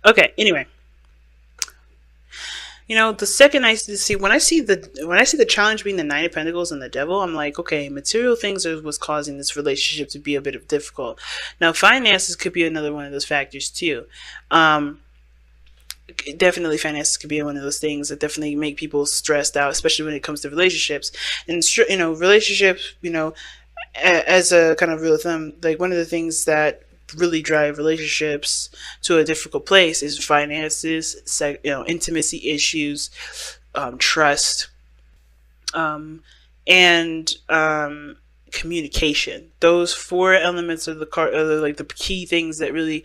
Okay, anyway, the second I see when I see the challenge being the Nine of Pentacles and the Devil, I'm like, okay, material things are what's causing this relationship to be a bit of difficult. Now, finances could be another one of those factors too. Um, Definitely, finances could be one of those things that definitely make people stressed out, especially when it comes to relationships. And relationships, as a kind of rule of thumb, like one of the things that really drive relationships to a difficult place is finances, intimacy issues, trust, um, and communication. Those four elements of the card are like the key things that really,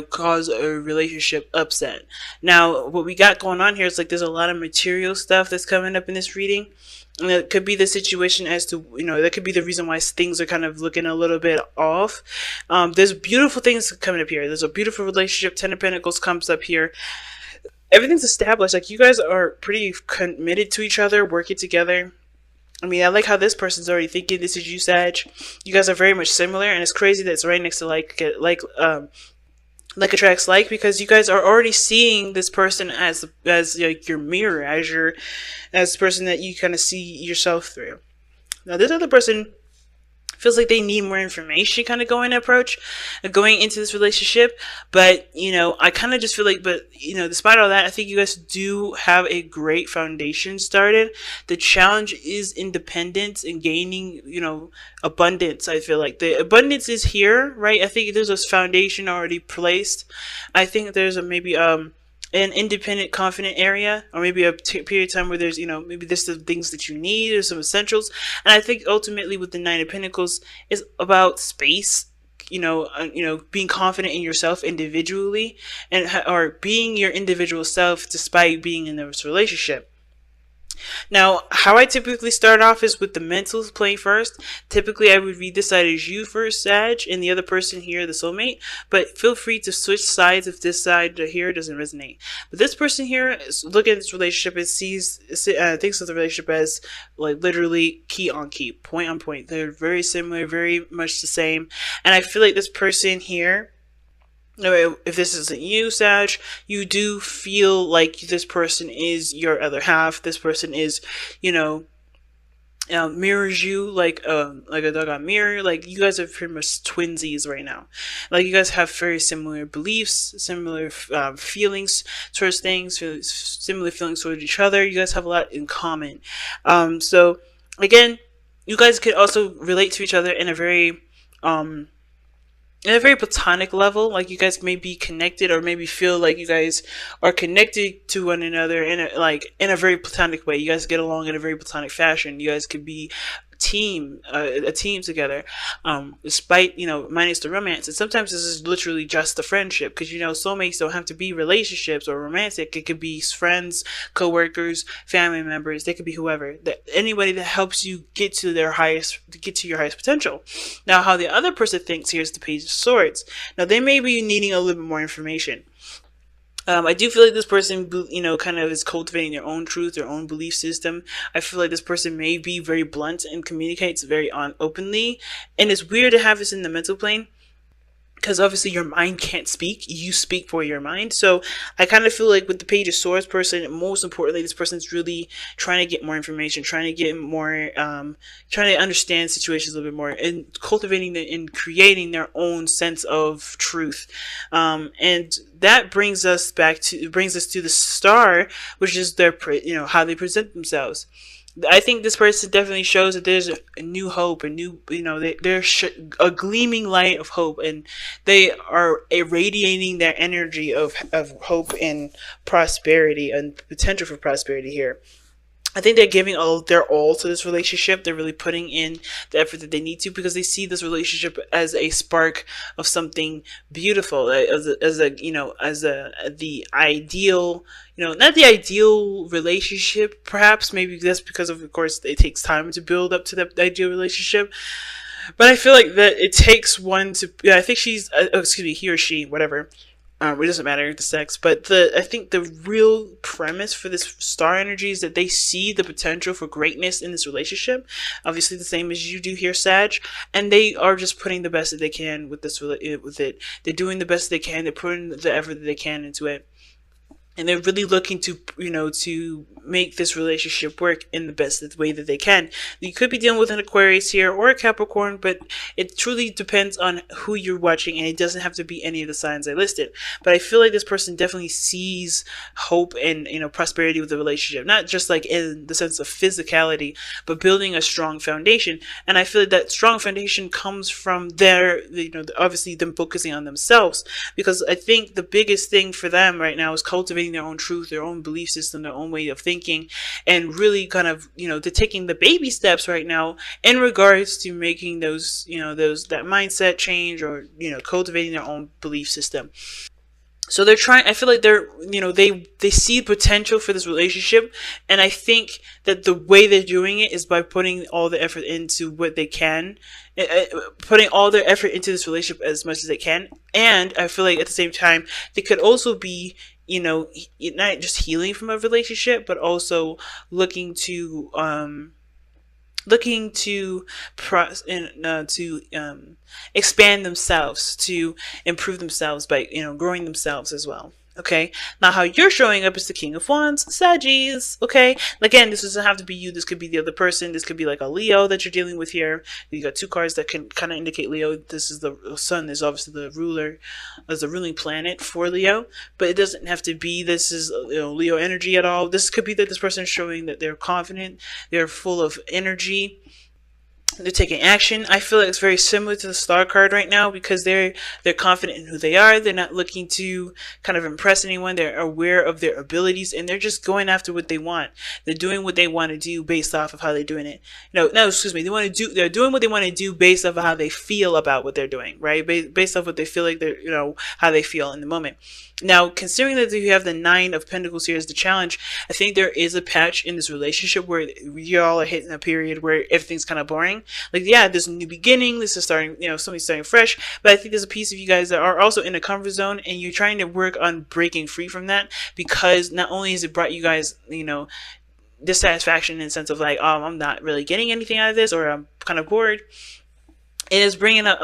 cause a relationship upset. Now, what we got going on here is like there's a lot of material stuff that's coming up in this reading. And it could be the situation as to, that could be the reason why things are kind of looking a little bit off. There's beautiful things coming up here. There's a beautiful relationship. Ten of Pentacles comes up here. Everything's established. Like, you guys are pretty committed to each other, working together. I mean, I like how this person's already thinking this is you, Sag. You guys are very much similar, and it's crazy that it's right next to like attracts like, because you guys are already seeing this person as like your mirror, as the person that you kind of see yourself through. Now, this other person feels like they need more information kind of going into this relationship, but I kind of just feel like, but despite all that, I think you guys do have a great foundation started. The challenge is independence and gaining abundance. I feel like the abundance is here, right? I think there's a foundation already placed. I think there's maybe an independent, confident area, or maybe a period of time where there's, maybe there's some things that you need or some essentials. And I think ultimately with the Nine of Pentacles is about space, being confident in yourself individually, or being your individual self despite being in this relationship. Now, how I typically start off is with the mental plane first. Typically, I would read this side as you first, Sag, and the other person here, the soulmate. But feel free to switch sides if this side here doesn't resonate. But this person here is looking at this relationship and thinks of the relationship as like literally key on key, point on point. They're very similar, very much the same. And I feel like this person here, if this isn't you, Sag, you do feel like this person is your other half. This person is, mirrors you like a doggone mirror. Like, you guys are pretty much twinsies right now. Like, you guys have very similar beliefs, similar feelings towards things, similar feelings towards each other. You guys have a lot in common. So again, you guys could also relate to each other in a very platonic level. Like, you guys may be connected, or maybe feel like you guys are connected to one another in a very platonic way. You guys get along in a very platonic fashion. You guys could be a team together, despite minus the romance. And sometimes this is literally just the friendship, because soulmates don't have to be relationships or romantic. It could be friends, co-workers, family members. They could be whoever, anybody that helps you get to your highest potential. Now, how the other person thinks here is the Page of Swords. Now, they may be needing a little bit more information. I do feel like this person, kind of is cultivating their own truth, their own belief system. I feel like this person may be very blunt and communicates very openly. And it's weird to have this in the mental plane, because obviously your mind can't speak. You speak for your mind. So I kind of feel like with the Page of Swords person, most importantly, this person's really trying to get more information, trying to get more, trying to understand situations a little bit more, and cultivating and creating their own sense of truth. And that brings us to the Star, which is their, how they present themselves. I think this person definitely shows that there's a new hope, there's a gleaming light of hope, and they are irradiating their energy of hope and prosperity and potential for prosperity here. I think they're giving their all to this relationship. They're really putting in the effort that they need to, because they see this relationship as a spark of something beautiful, as the ideal, not the ideal relationship, perhaps. Maybe that's because of course, it takes time to build up to the ideal relationship. But I feel like that it takes one to, I think he or she, whatever, It doesn't matter the sex, but I think the real premise for this star energy is that they see the potential for greatness in this relationship. Obviously, the same as you do here, Sag, and they are just putting the best that they can with with it. They're doing the best they can. They're putting the effort that they can into it, and they're really looking to to make this relationship work in the best way that they can. You could be dealing with an Aquarius here or a Capricorn, but it truly depends on who you're watching, and it doesn't have to be any of the signs I listed. But I feel like this person definitely sees hope and prosperity with the relationship, not just like in the sense of physicality, but building a strong foundation. And I feel like that strong foundation comes from their obviously them focusing on themselves, because I think the biggest thing for them right now is cultivating their own truth, their own belief system, their own way of thinking, and really kind of they're taking the baby steps right now in regards to making those that mindset change, or cultivating their own belief system. So they're trying, I feel like they're they see potential for this relationship, and I think that the way they're doing it is by putting all the effort into what they can, putting all their effort into this relationship as much as they can. And I feel like at the same time they could also be not just healing from a relationship, but also looking to expand themselves, to improve themselves by growing themselves as well. Okay, now how you're showing up is the King of Wands, Saggies. Okay, again, this doesn't have to be you. This could be the other person. This could be like a Leo that you're dealing with here. You got two cards that can kind of indicate Leo. This is the Sun is obviously the ruler, as the ruling planet for Leo, but it doesn't have to be this is Leo energy at all. This could be that this person is showing that they're confident, they're full of energy, they're taking action. I feel like it's very similar to the star card right now, because they're confident in who they are. They're not looking to kind of impress anyone. They're aware of their abilities, and they're just going after what they want. They're doing what they want to do based off of how they're doing it. Excuse me. They're doing what they want to do based off of how they feel about what they're doing, right? Based off what they feel like they're, how they feel in the moment. Now, considering that you have the Nine of Pentacles here as the challenge, I think there is a patch in this relationship where y'all are hitting a period where everything's kind of boring. Like, yeah, there's a new beginning. This is starting, somebody's starting fresh. But I think there's a piece of you guys that are also in a comfort zone, and you're trying to work on breaking free from that, because not only has it brought you guys, dissatisfaction in the sense of like, oh, I'm not really getting anything out of this, or I'm kind of bored. It is bringing up,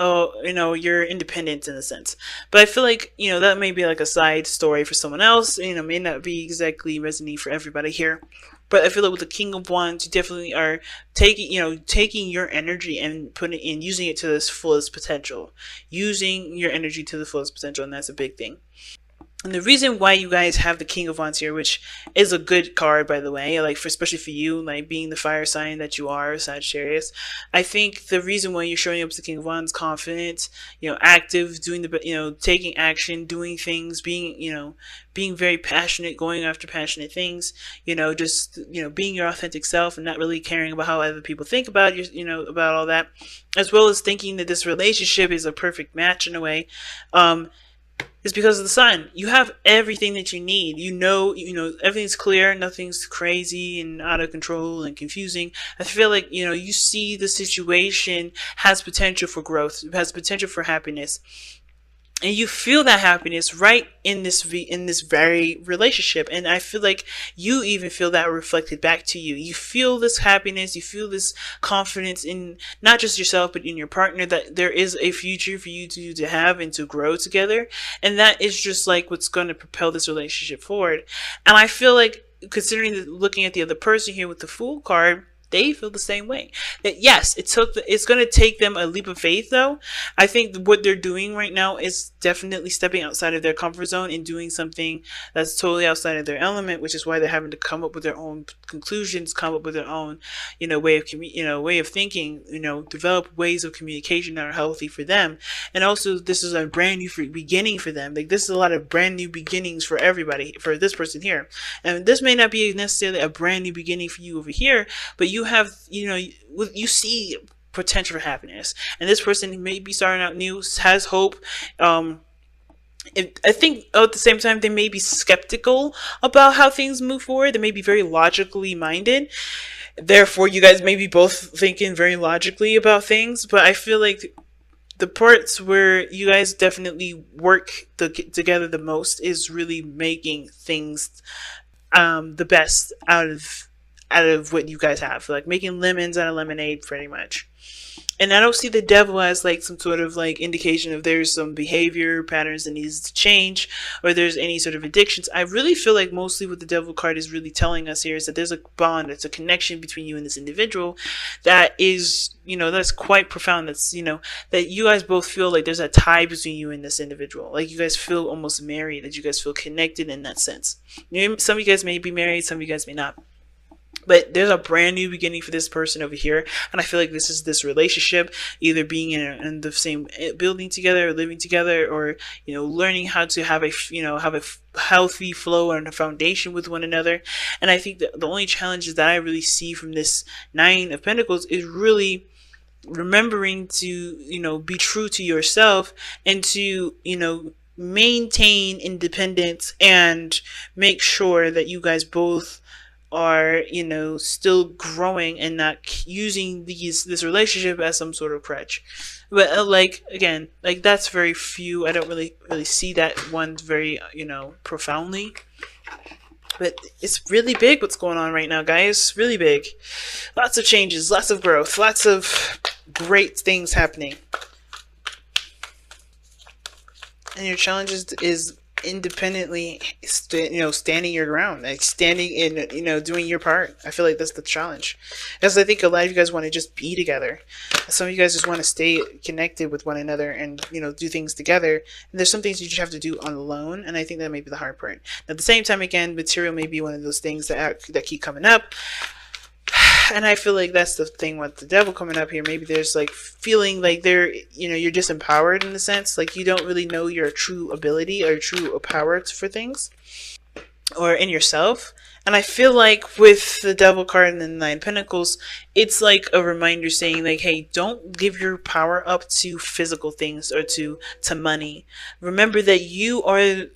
your independence in a sense. But I feel like, that may be like a side story for someone else. May not be exactly resonating for everybody here. But I feel like with the King of Wands, you definitely are taking your energy and putting in, using it to its fullest potential. Using your energy to the fullest potential, and that's a big thing. And the reason why you guys have the King of Wands here, which is a good card, by the way, like especially for you, like being the fire sign that you are, Sagittarius, I think the reason why you're showing up as the King of Wands, confident, active, doing taking action, doing things, being very passionate, going after passionate things, just, being your authentic self and not really caring about how other people think about you, about all that, as well as thinking that this relationship is a perfect match in a way, is because of the Sun. You have everything that you need. Everything's clear, nothing's crazy and out of control and confusing. I feel like, you see the situation has potential for growth, has potential for happiness. And you feel that happiness right in this very relationship. And I feel like you even feel that reflected back to you. You feel this happiness, you feel this confidence in not just yourself, but in your partner, that there is a future for you to have and to grow together. And that is just like what's going to propel this relationship forward. And I feel like, considering looking at the other person here with the Fool card, they feel the same way. That yes, it's going to take them a leap of faith, though. I think what they're doing right now is definitely stepping outside of their comfort zone and doing something that's totally outside of their element, which is why they're having to come up with their own conclusions, come up with their own, way of thinking, develop ways of communication that are healthy for them. And also, this is a brand new beginning for them. Like, this is a lot of brand new beginnings for everybody, for this person here. And this may not be necessarily a brand new beginning for you over here, but you have, you see potential for happiness, and this person may be starting out new, has hope. I think at the same time they may be skeptical about how things move forward. They may be very logically minded. Therefore, you guys may be both thinking very logically about things. But I feel like The parts where you guys definitely work together the most is really making things the best out of what you guys have, like making lemons out of lemonade, pretty much. And I don't see the devil as like some sort of like indication if there's some behavior patterns that needs to change or there's any sort of addictions. I really feel like mostly what the devil card is really telling us here is that there's a bond, it's a connection between you and this individual that is, that's quite profound. That's, that you guys both feel like there's a tie between you and this individual. Like you guys feel almost married, that you guys feel connected in that sense. Some of you guys may be married, some of you guys may not. But there's a brand new beginning for this person over here, and I feel like this is this relationship, either being in the same building together, or living together, or learning how to have a healthy flow and a foundation with one another. And I think that the only challenges that I really see from this Nine of Pentacles is really remembering to be true to yourself and to maintain independence and make sure that you guys both are still growing and not using this relationship as some sort of crutch. But like, again, like that's very few. I don't really see that one very profoundly, but it's really big what's going on right now, guys. Really big. Lots of changes, lots of growth, lots of great things happening. And your challenges is independently standing your ground, like standing in doing your part. I feel like that's the challenge, because I think a lot of you guys want to just be together. Some of you guys just want to stay connected with one another and do things together, and there's some things you just have to do on alone, and I think that may be the hard part. At the same time, again, material may be one of those things that keep coming up. And I feel like that's the thing with the devil coming up here. Maybe there's like feeling like you're disempowered in a sense, like you don't really know your true ability or true power for things or in yourself. And I feel like with the devil card and the Nine Pentacles, it's like a reminder saying like, hey, don't give your power up to physical things or to money. Remember that you are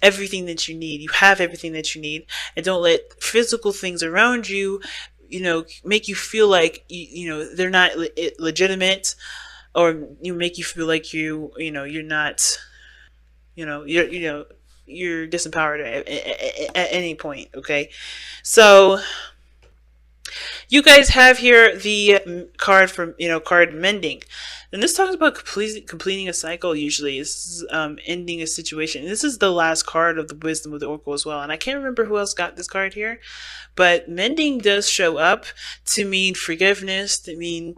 everything that you need. You have everything that you need, and don't let physical things around you, make you feel like they're not legitimate, or make you feel like you're not, you're disempowered at any point. Okay, so you guys have here the card from card mending, and this talks about completing a cycle. Usually this is ending a situation. And this is the last card of the wisdom of the oracle as well, and I can't remember who else got this card here, but mending does show up to mean forgiveness, to mean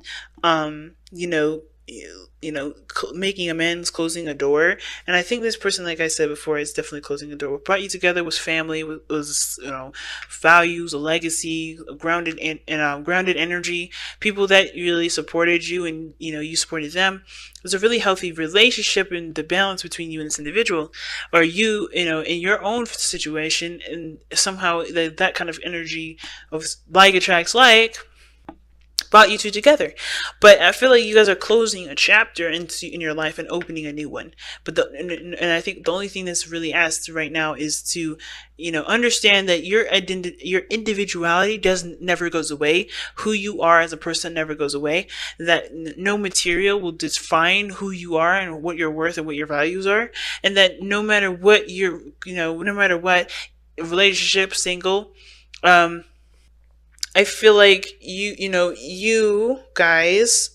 making amends, closing a door. And I think this person, like I said before, is definitely closing a door. What brought you together was family, was values, a legacy, grounded grounded energy, people that really supported you, and you supported them. It was a really healthy relationship, and the balance between you and this individual, or you in your own situation, and somehow that kind of energy of like attracts like brought you two together. But I feel like you guys are closing a chapter in your life and opening a new one. But and I think the only thing that's really asked right now is to understand that your individuality never goes away. Who you are as a person never goes away. That no material will define who you are and what your worth and what your values are. And that no matter what no matter what relationship, single, I feel like you guys,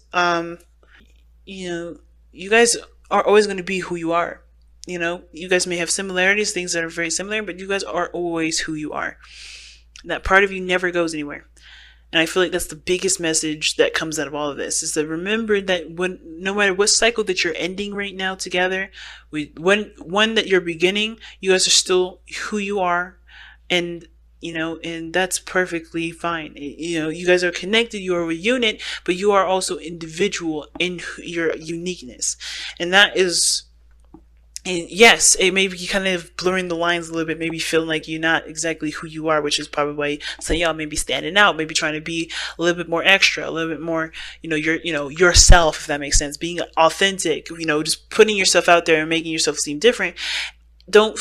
you guys are always going to be who you are. You guys may have similarities, things that are very similar, but you guys are always who you are. That part of you never goes anywhere. And I feel like that's the biggest message that comes out of all of this, is that remember that no matter what cycle that you're ending right now together, one that you're beginning, you guys are still who you are, and that's perfectly fine. You guys are connected, you are a unit, but you are also individual in your uniqueness. And that is, and yes, it may be kind of blurring the lines a little bit, maybe feeling like you're not exactly who you are, which is probably why some of y'all may be standing out, maybe trying to be a little bit more extra, a little bit more, yourself, if that makes sense, being authentic, just putting yourself out there and making yourself seem different. Don't,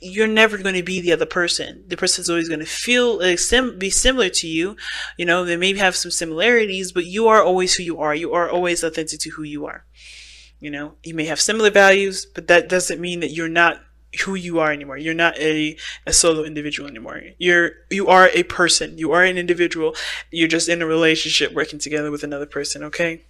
you're never going to be the other person. The person's always going to feel be similar to you. You know, they may have some similarities, but you are always who you are. You are always authentic to who you are. You know, you may have similar values, but that doesn't mean that you're not who you are anymore. You're not a solo individual anymore. You are a person. You are an individual. You're just in a relationship working together with another person, okay?